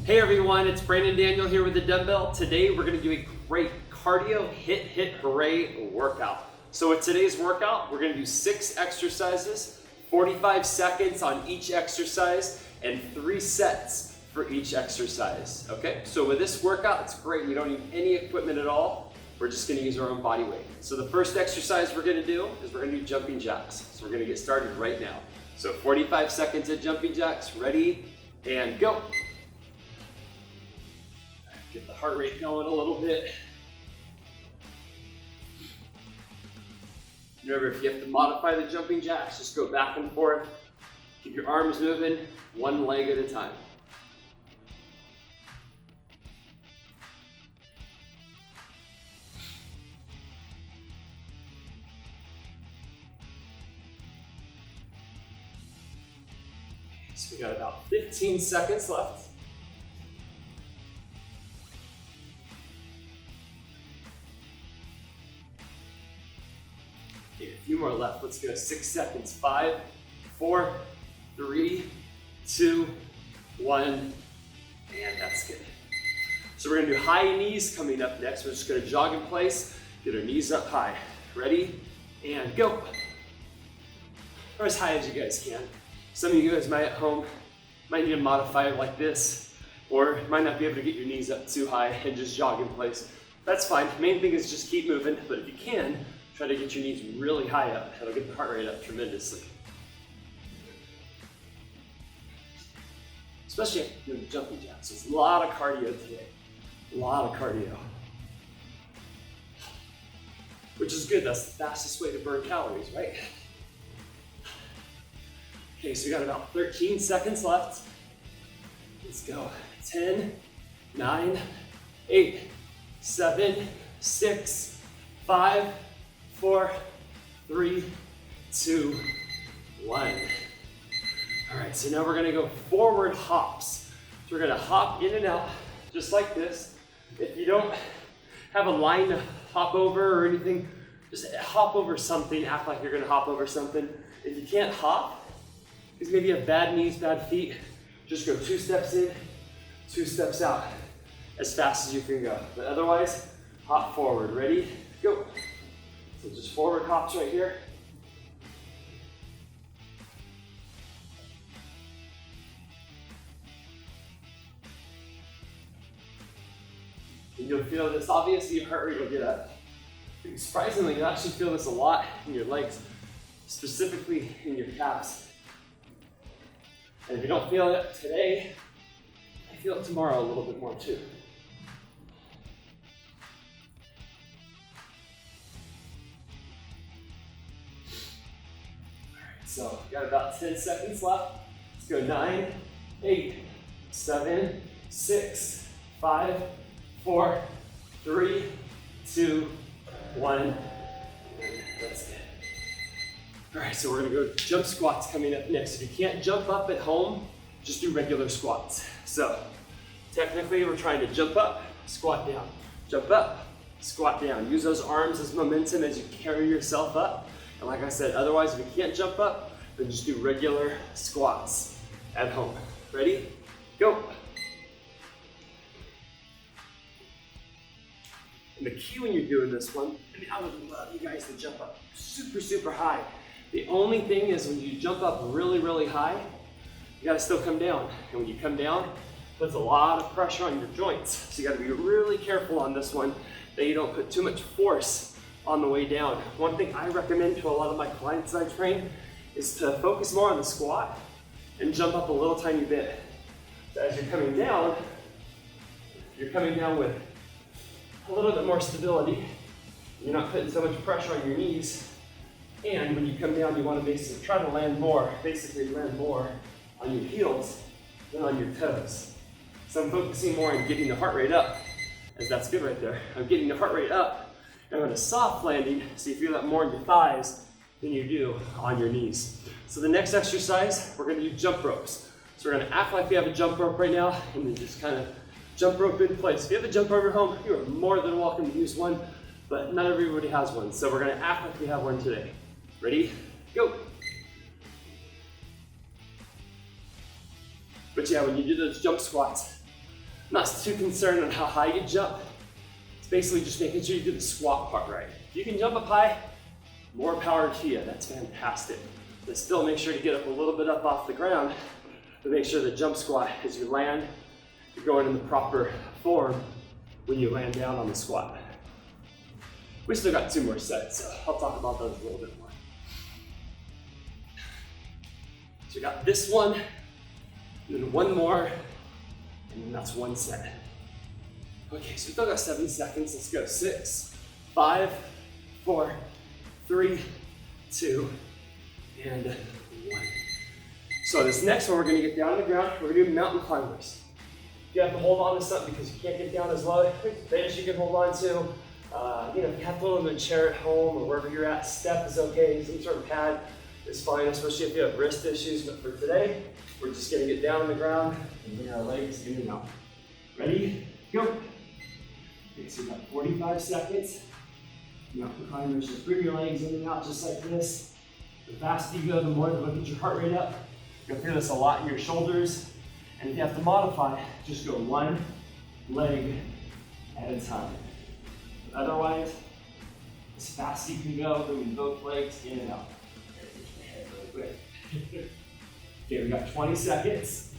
Hey everyone, it's Brandon Daniel here with the Dumbbell. Today we're gonna do a great cardio hit, hooray workout. So with today's workout, we're gonna do 6 exercises, 45 seconds on each exercise, and 3 sets for each exercise, okay? So with this workout, it's great. We don't need any equipment at all. We're just gonna use our own body weight. So the first exercise we're gonna do is we're gonna do jumping jacks. So we're gonna get started right now. So 45 seconds of jumping jacks, ready, and go. Get the heart rate going a little bit. Remember, if you have to modify the jumping jacks, just go back and forth. Keep your arms moving, one leg at a time. So we got about 15 seconds left. Okay, a few more left. Let's go 6 seconds. 5, 4, 3, 2, 1, and that's good. So we're gonna do high knees coming up next. We're just gonna jog in place, get our knees up high. Ready, and go. Or as high as you guys can. Some of you guys might at home might need to modify it like this, or might not be able to get your knees up too high and just jog in place. That's fine. Main thing is just keep moving, but if you can, try to get your knees really high up. That'll get the heart rate up tremendously. Especially if you're doing jumping jacks. There's a lot of cardio today. A lot of cardio. Which is good. That's the fastest way to burn calories, right? Okay, so we got about 13 seconds left. Let's go. 10, 9, 8, 7, 6, 5, 4, 3, 2, 1. All right, so now we're gonna go forward hops. So we're gonna hop in and out, just like this. If you don't have a line to hop over or anything, just hop over something, act like you're gonna hop over something. If you can't hop, because maybe you have bad knees, bad feet, just go 2 steps in, 2 steps out, as fast as you can go. But otherwise, hop forward. Ready? Go. So just forward hops right here. And you'll feel this, obviously your heart rate will get up. Surprisingly, you'll actually feel this a lot in your legs, specifically in your calves. And if you don't feel it today, I feel it tomorrow a little bit more too. So, got about 10 seconds left. Let's go 9, 8, 7, 6, 5, 4, 3, 2, 1. That's it. All right, so we're gonna go jump squats coming up next. If you can't jump up at home, just do regular squats. So, technically we're trying to jump up, squat down. Jump up, squat down. Use those arms as momentum as you carry yourself up. And like I said, otherwise, if you can't jump up, then just do regular squats at home. Ready? Go. And the key when you're doing this one, I would love you guys to jump up super, super high. The only thing is when you jump up really, really high, you gotta still come down. And when you come down, it puts a lot of pressure on your joints. So you gotta be really careful on this one that you don't put too much force on the way down. One thing I recommend to a lot of my clients I train is to focus more on the squat and jump up a little tiny bit. So as you're coming down with a little bit more stability. You're not putting so much pressure on your knees. And when you come down, you want to basically try to land more on your heels than on your toes. So I'm focusing more on getting the heart rate up, as that's good right there. I'm getting the heart rate up, and on a soft landing, so you feel that more in your thighs than you do on your knees. So the next exercise, we're gonna do jump ropes. So we're gonna act like we have a jump rope right now, and then just kind of jump rope in place. If you have a jump rope at home, you are more than welcome to use one, but not everybody has one. So we're gonna act like we have one today. Ready? Go. But yeah, when you do those jump squats, not too concerned on how high you jump. It's basically just making sure you do the squat part right. If you can jump up high, more power to you, that's fantastic. But still make sure to get up a little bit up off the ground to make sure the jump squat, as you land, you're going in the proper form when you land down on the squat. We still got 2 more sets, so I'll talk about those a little bit more. So we got this one, and then 1 more, and then that's 1 set. Okay, so we still got 7 seconds. Let's go. 6, 5, 4, 3, 2, and 1. So this next one, we're gonna get down on the ground. We're gonna do mountain climbers. You have to hold on to something because you can't get down as low. Bench you can hold on to. If you have to hold on to a chair at home or wherever you're at, step is okay. Some sort of pad is fine, especially if you have wrist issues. But for today, we're just gonna get down on the ground and bring our legs in and out. Ready? Go. Okay, so we've got 45 seconds. Mountain climbers, just bring your legs in and out just like this. The faster you go, the more it'll get your heart rate up. You'll feel this a lot in your shoulders. And if you have to modify, just go 1 leg at a time. But otherwise, as fast as you can go, bringing both legs in and out. Okay, push my head really quick. Okay, we got 20 seconds.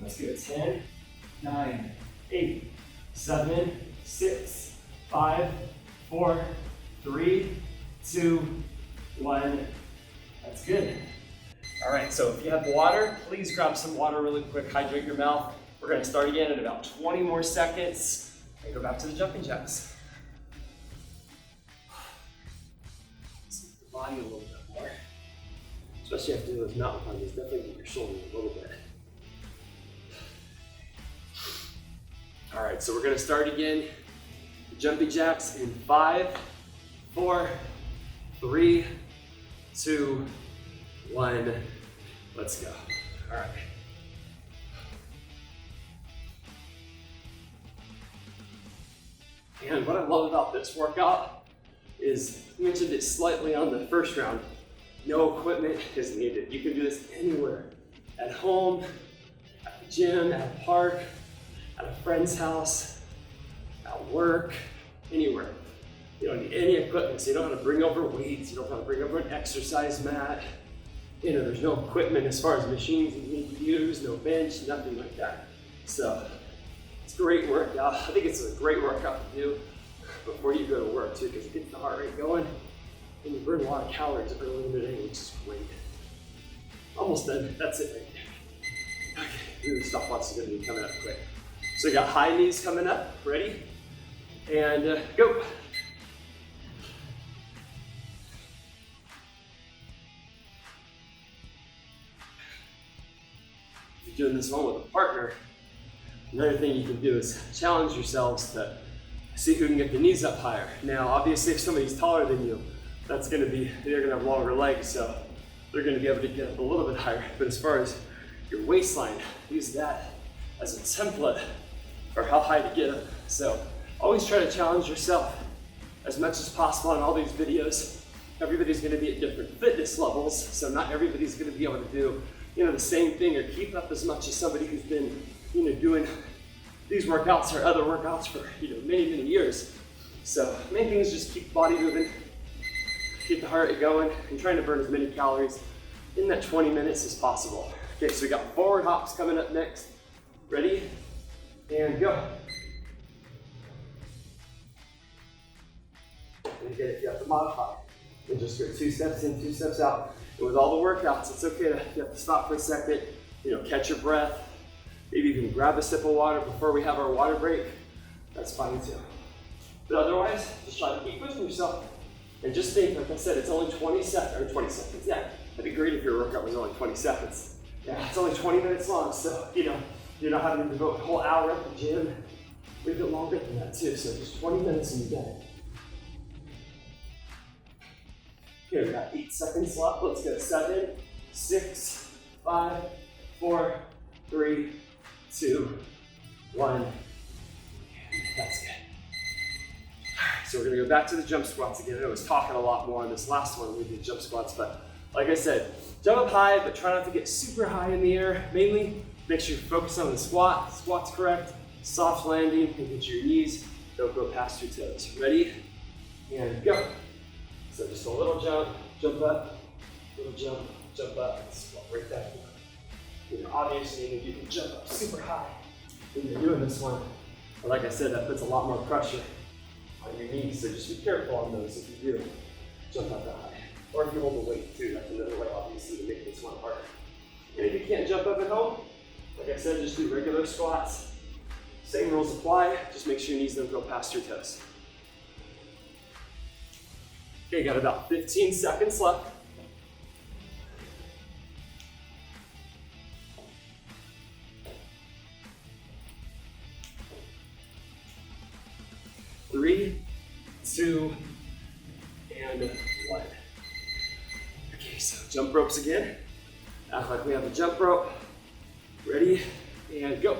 Let's go. 10, 9, 8, 7, 6, 5, 4, 3, 2, 1. That's good. All right, so if you have water, please grab some water really quick, hydrate your mouth. We're gonna start again in about 20 more seconds and go back to the jumping jacks. Move the body a little bit more. Especially after those mountain climbers, definitely get your shoulder a little bit. All right, so we're gonna start again. Jumping jacks in 5, 4, 3, 2, 1. Let's go. All right. And what I love about this workout is, I mentioned it slightly on the first round, no equipment is needed. You can do this anywhere, at home, at the gym, at a park, at a friend's house, at work, anywhere. You don't need any equipment, so you don't have to bring over weights, you don't have to bring over an exercise mat. There's no equipment as far as machines you need to use, no bench, nothing like that. So it's a great workout. I think it's a great workout to do before you go to work too, because it gets the heart rate going and you burn a lot of calories early in the day, which is great. Almost done. That's it right there. Okay, the stopwatch is going to be coming up quick. So you got high knees coming up. Ready? And go. If you're doing this one with a partner, another thing you can do is challenge yourselves to see who can get the knees up higher. Now, obviously, if somebody's taller than you, they're gonna have longer legs, so they're gonna be able to get up a little bit higher. But as far as your waistline, use that as a template for how high to get up. So always try to challenge yourself as much as possible on all these videos. Everybody's gonna be at different fitness levels, so not everybody's gonna be able to do the same thing or keep up as much as somebody who's been doing these workouts or other workouts for many, many years. So main thing is just keep the body moving, keep the heart rate going, and trying to burn as many calories in that 20 minutes as possible. Okay, so we got forward hops coming up next. Ready? And go. And again, if you have to modify, then just go 2 steps in, 2 steps out. And with all the workouts, it's okay if you have to stop for a second, catch your breath, maybe even grab a sip of water before we have our water break. That's fine too. But otherwise, just try to keep pushing yourself. And just think, like I said, it's only 20 seconds. Yeah, that'd be great if your workout was only 20 seconds. Yeah, it's only 20 minutes long, so you're not having to devote a whole hour at the gym. We bit longer than that too, so just 20 minutes and you're done. Here, we got 8 seconds left. Let's go. 7, 6, 5, 4, 3, 2, 1. That's good. All right, So we're gonna go back to the jump squats again. I was talking a lot more on this last one when we did jump squats, but like I said, jump up high, but try not to get super high in the air. Mainly, make sure you focus on the squat. Squat's correct, soft landing, and get your knees. Don't go past your toes. Ready? And go. So just a little jump up, little jump up, and squat right back down. You know, obviously, you can jump up super high when you're doing this one. But like I said, that puts a lot more pressure on your knees, so just be careful on those if you do jump up that high. Or if you hold the weight too, that's another way obviously to make this one harder. And if you can't jump up at home, like I said, just do regular squats. Same rules apply, just make sure your knees don't go past your toes. Okay, got about 15 seconds left. Three, two, and one. Okay, so jump ropes again. Act like we have a jump rope. Ready, and go.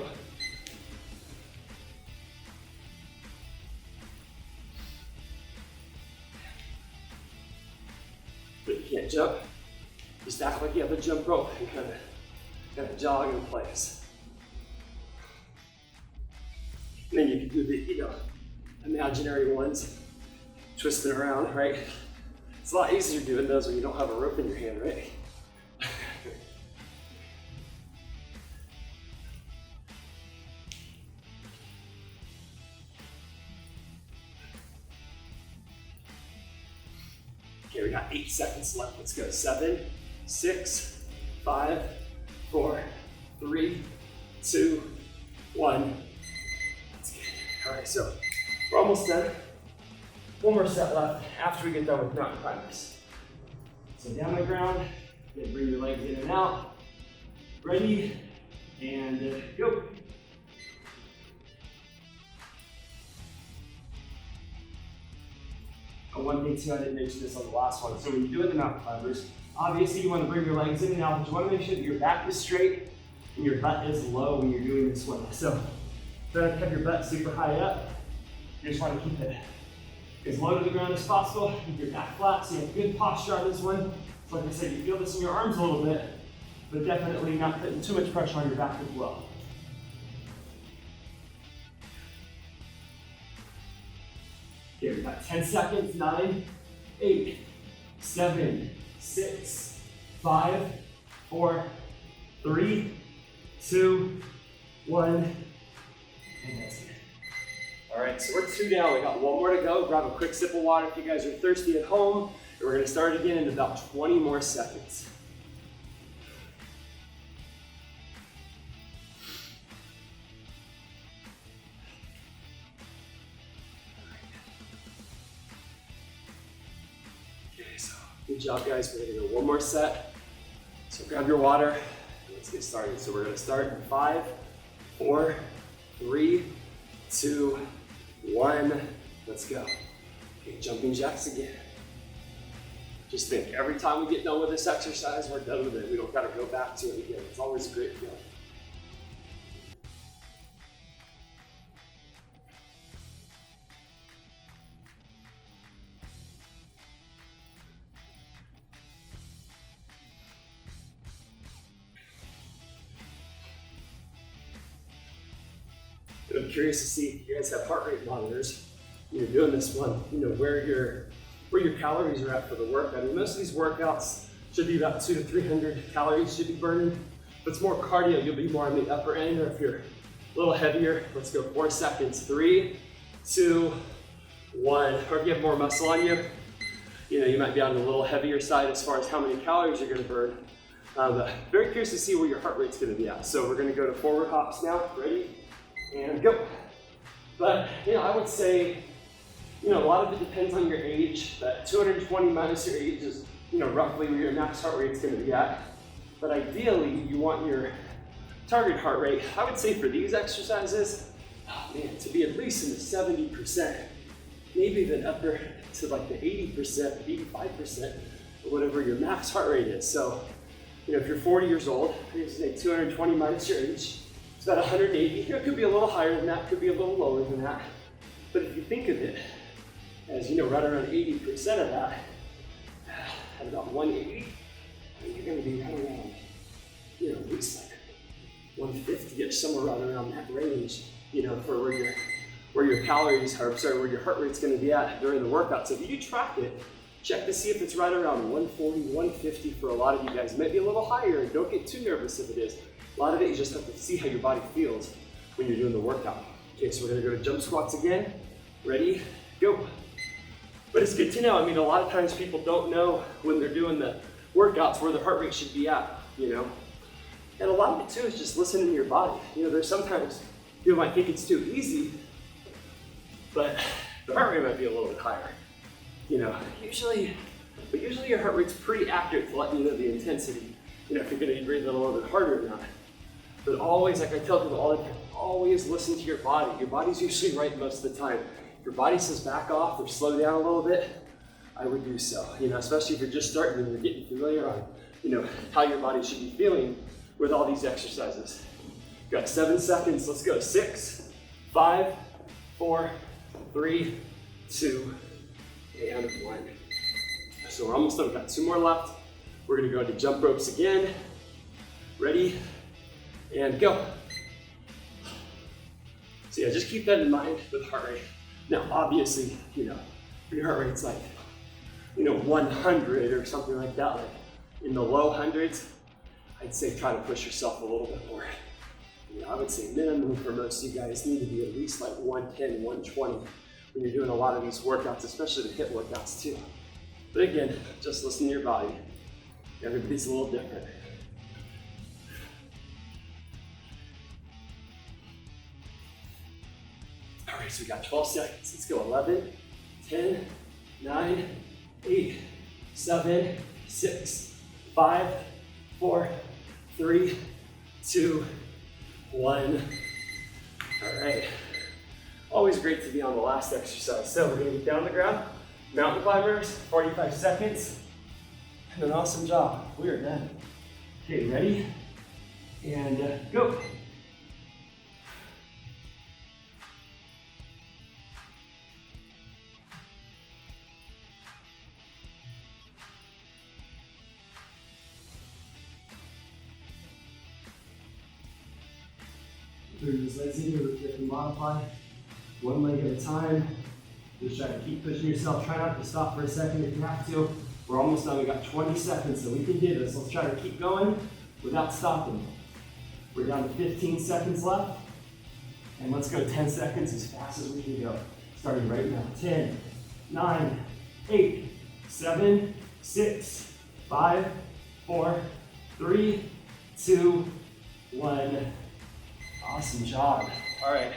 But you can't jump, just act like you have a jump rope and kind of jog in place. And then you can do the, imaginary ones, twisting around, right? It's a lot easier doing those when you don't have a rope in your hand, right? Okay, we got 8 seconds left. Let's go. 7, 6, 5, 4, 3, 2, 1. Let's get it. All right, so we're almost done. One more set left after we get done with mountain climbers. So down on the ground, then bring your legs in and out. Ready, and go. One thing too, I didn't mention this on the last one. So when you're doing the mountain climbers, obviously you want to bring your legs in and out, but you want to make sure that your back is straight and your butt is low when you're doing this one. So don't have your butt super high up. You just want to keep it as low to the ground as possible. Keep your back flat so you have good posture on this one. So like I said, you feel this in your arms a little bit, but definitely not putting too much pressure on your back as well. Okay, we got 10 seconds. 9, 8, 7, 6, 5, 4, 3, 2, 1, and that's it. All right, so we're 2 down. We got 1 more to go. Grab a quick sip of water if you guys are thirsty at home. And we're gonna start again in about 20 more seconds. Okay, so good job, guys. We're gonna go 1 more set. So grab your water and let's get started. So we're gonna start in 5, 4, 3, 2, 1, let's go. Okay, jumping jacks again. Just think, every time we get done with this exercise, we're done with it. We don't gotta go back to it again. It's always a great feeling. I'm curious to see if you guys have heart rate monitors. When you're doing this one, where your calories are at for the workout. I mean, most of these workouts should be about 200 to 300 calories should be burning. If it's more cardio, you'll be more on the upper end, or if you're a little heavier, let's go 4 seconds. 3, 2, 1. Or if you have more muscle on you, you might be on the little heavier side as far as how many calories you're gonna burn. But very curious to see where your heart rate's gonna be at. So we're gonna go to forward hops now. Ready? And go. But I would say, a lot of it depends on your age. That 220 minus your age is, roughly where your max heart rate is going to be at. But ideally, you want your target heart rate, I would say for these exercises, to be at least in the 70%, maybe even upper to like the 80%, 85%, or whatever your max heart rate is. So, if you're 40 years old, you say 220 minus your age, it's about 180. It could be a little higher than that, could be a little lower than that. But if you think of it As you know, right around 80% of that, at about 180, you're gonna be right around, at least like 150 or somewhere right around that range, for where your calories are, where your heart rate's gonna be at during the workout. So if you track it, check to see if it's right around 140, 150 for a lot of you guys. It might be a little higher, and don't get too nervous if it is. A lot of it, you just have to see how your body feels when you're doing the workout. Okay, so we're gonna go to jump squats again. Ready, go. But it's good to know, a lot of times people don't know when they're doing the workouts where their heart rate should be at, And a lot of it too is just listening to your body. There's sometimes people might think it's too easy, but the heart rate might be a little bit higher. Usually your heart rate's pretty accurate to let you know the intensity, if you're gonna be breathing a little bit harder or not. But always, like I tell people all the time, always listen to your body. Your body's usually right most of the time. If your body says back off or slow down a little bit, I would do so. Especially if you're just starting and you're getting familiar on, how your body should be feeling with all these exercises. Got 7 seconds, let's go. 6, 5, 4, 3, 2, and 1. So we're almost done, we've got 2 more left. We're gonna go into jump ropes again. Ready, and go. So yeah, just keep that in mind with heart rate. Now, obviously, if your heart rate's like, 100 or something like that, like in the low hundreds, I'd say try to push yourself a little bit more. I would say minimum for most of you guys need to be at least like 110, 120 when you're doing a lot of these workouts, especially the HIIT workouts too. But again, just listen to your body. Everybody's a little different. All right, so we got 12 seconds. Let's go. 11, 10, 9, 8, 7, 6, 5, 4, 3, 2, 1. All right. Always great to be on the last exercise. So we're gonna get down on the ground, mountain climbers, 45 seconds, and an awesome job. We are done. Okay, ready? And go. Through this legs in, you can modify one leg at a time. Just try to keep pushing yourself. Try not to stop for a second if you have to. We're almost done. We got 20 seconds, so we can do this. Let's try to keep going without stopping. We're down to 15 seconds left. And let's go 10 seconds as fast as we can go. Starting right now. 10, 9, 8, 7, 6, 5, 4, 3, 2, 1. Awesome job. All right.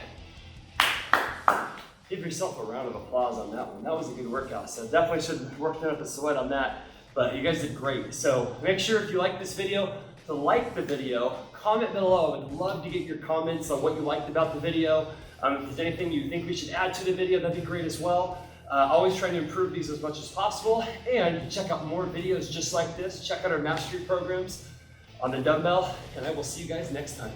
Give yourself a round of applause on that one. That was a good workout. So definitely should have worked up a sweat on that, but you guys did great. So make sure if you like this video to like the video, comment below. I would love to get your comments on what you liked about the video. If there's anything you think we should add to the video, that'd be great as well. Always trying to improve these as much as possible, and check out more videos just like this. Check out our mastery programs on the dumbbell, and I will see you guys next time.